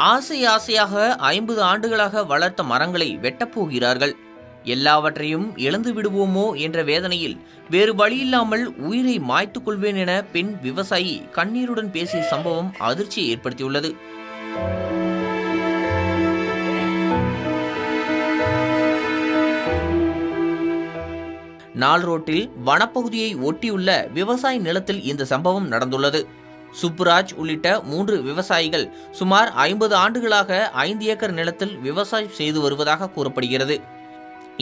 ஆசை ஆசையாக 50 ஆண்டுகளாக வளர்த்த மரங்களை வெட்டப்போகிறார்கள். எல்லாவற்றையும் இழந்து விடுவோமோ என்ற வேதனையில் வேறு வழியில்லாமல் உயிரை மாய்த்துக் கொள்வேன் என பெண் விவசாயி கண்ணீருடன் பேசிய சம்பவம் அதிர்ச்சியை ஏற்படுத்தியுள்ளது. நாள் ரோட்டில் வனப்பகுதியை ஒட்டியுள்ள விவசாய நிலத்தில் இந்த சம்பவம் நடந்துள்ளது. சுப்புராஜ் உள்ளிட்ட 3 விவசாயிகள் சுமார் 50 ஆண்டுகளாக 5 ஏக்கர் நிலத்தில் விவசாயம் செய்து வருவதாக கூறப்படுகிறது.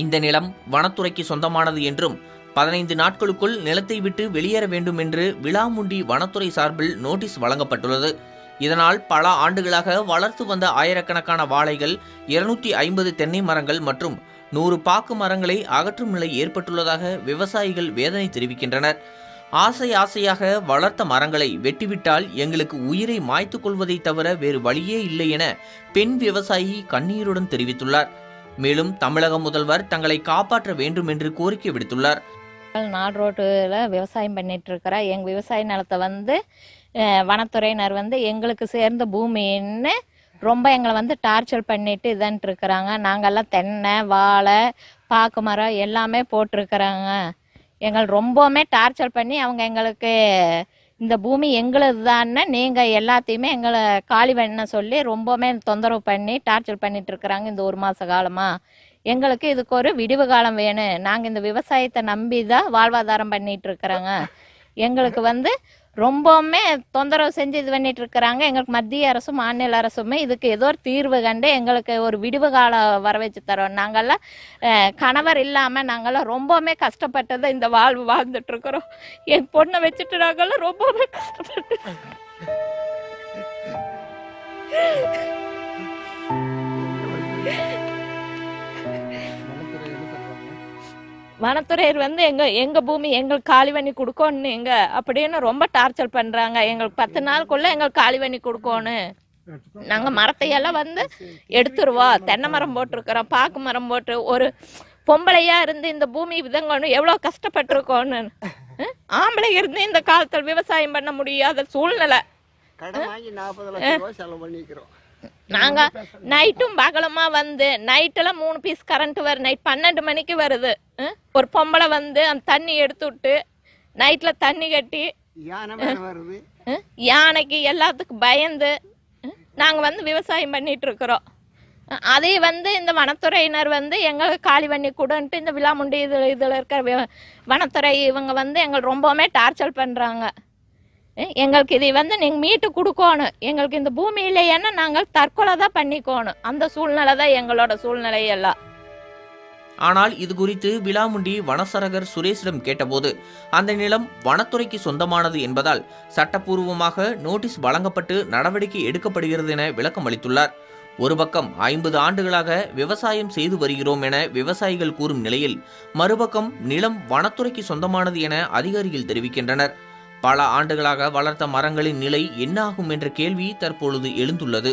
இந்த நிலம் வனத்துறைக்கு சொந்தமானது என்றும் 15 நாட்களுக்குள் நிலத்தை விட்டு வெளியேற வேண்டும் என்று விளாமுண்டி வனத்துறை சார்பில் நோட்டீஸ் வழங்கப்பட்டுள்ளது. இதனால் பல ஆண்டுகளாக வளர்த்து வந்த ஆயிரக்கணக்கான வாழைகள், 250 தென்னை மரங்கள் மற்றும் 100 பாக்கு மரங்களை அகற்றும் நிலை ஏற்பட்டுள்ளதாக விவசாயிகள் வேதனை தெரிவிக்கின்றனர். ஆசை ஆசையாக வளர்த்த மரங்களை வெட்டிவிட்டால் எங்களுக்கு உயிரை மாய்த்துக் கொள்வதை தவிர வேறு வழியே இல்லை என பெண் விவசாயி கண்ணீருடன் தெரிவித்துள்ளார். மேலும் தமிழக முதல்வர் தங்களை காப்பாற்ற வேண்டும் என்று கோரிக்கை விடுத்துள்ளார். நாள் ரோட்டில் விவசாயம் பண்ணிட்டு இருக்கிற எங்கள் விவசாய நிலத்தை வனத்துறையினர் எங்களுக்கு சேர்ந்த பூமின்னு ரொம்ப எங்களை டார்ச்சர் பண்ணிட்டு இதான்ட்டு இருக்கிறாங்க. நாங்கள்லாம் தென்னை, வாழை, பாக்கு மரம் எல்லாமே போட்டிருக்கிறாங்க. எங்களை ரொம்பவுமே டார்ச்சர் பண்ணி அவங்க எங்களுக்கு இந்த பூமி எங்களது தானே, நீங்கள் எல்லாத்தையுமே எங்களை காலி பண்ண சொல்லி ரொம்பவுமே தொந்தரவு பண்ணி டார்ச்சர் பண்ணிட்டு இருக்கிறாங்க. இந்த 1 மாத காலமாக எங்களுக்கு இதுக்கு ஒரு விடிவு காலம் வேணும். நாங்கள் இந்த விவசாயத்தை நம்பி தான் வாழ்வாதாரம் பண்ணிட்டு இருக்கிறோங்க. எங்களுக்கு ரொம்பவுமே தொந்தரவு செஞ்சு இது பண்ணிட்டு இருக்கிறாங்க. எங்களுக்கு மத்திய அரசும் மாநில அரசுமே இதுக்கு ஏதோ ஒரு தீர்வு கண்டு எங்களுக்கு ஒரு விடிவு காலம் வர வச்சு தரோம். நாங்கள்லாம் கணவர் இல்லாமல் நாங்கள்லாம் ரொம்பவுமே கஷ்டப்பட்டதை இந்த வாழ்வு வாழ்ந்துட்டு இருக்கிறோம். என் பொண்ணை வச்சுட்டு நாங்கள்லாம் ரொம்பவுமே கஷ்டப்பட்டு வனத்துறையர் எங்க பூமி எங்களுக்கு காலி பண்ணி கொடுக்கணும் அப்படின்னு ரொம்ப டார்ச்சர் பண்றாங்க. எங்களுக்கு 10 நாளுக்குள்ள எங்களுக்கு காலி பண்ணி கொடுக்கணும். நாங்க மரத்தையெல்லாம் எடுத்துருவோம். தென்னை மரம் போட்டிருக்கிறோம், பாக்கு மரம் போட்டு ஒரு பொம்பளையா இருந்து இந்த பூமி விதங்கணும் எவ்வளவு கஷ்டப்பட்டிருக்கோன்னு. ஆம்பளை இருந்து இந்த காலத்தில் விவசாயம் பண்ண முடியாத சூழ்நிலை. நாங்க நைட்டும் பகலமா நைட்டெல்லாம் 3 பீஸ் கரண்ட் வருது. நைட் 12 மணிக்கு வருது. ஒரு பொம்பளை அந்த தண்ணி எடுத்து விட்டு நைட்ல தண்ணி கட்டி யானைக்கு எல்லாத்துக்கும் பயந்து நாங்க விவசாயம் பண்ணிட்டு இருக்கிறோம். அதே இந்த வனத்துறையினர் எங்களுக்கு காலி பண்ணி கொடுன்ட்டு இந்த விளாமுண்டி இதுல இருக்கிற வனத்துறை இவங்க எங்களை ரொம்பவுமே டார்ச்சர் பண்றாங்க. எங்களுக்கு இதை நீங்க மீட்டு கொடுக்கணும். எங்களுக்கு இந்த பூமி இல்லைன்னா நாங்கள் தற்கொலை தான் பண்ணிக்கணும். அந்த சூழ்நிலை தான் எங்களோட சூழ்நிலை எல்லாம். ஆனால் இது குறித்து விளாமுண்டி வனசரகர் சுரேஷிடம் கேட்டபோது அந்த நிலம் வனத்துறைக்கு சொந்தமானது என்பதால் சட்டப்பூர்வமாக நோட்டீஸ் வழங்கப்பட்டு நடவடிக்கை எடுக்கப்படுகிறது என விளக்கம் அளித்துள்ளார். ஒரு பக்கம் 50 ஆண்டுகளாக விவசாயம் செய்து வருகிறோம் என விவசாயிகள் கூறும் நிலையில் மறுபக்கம் நிலம் வனத்துறைக்கு சொந்தமானது என அதிகாரிகள் தெரிவிக்கின்றனர். பல ஆண்டுகளாக வளர்த்த மரங்களின் நிலை என்ன ஆகும் என்ற கேள்வி தற்பொழுது எழுந்துள்ளது.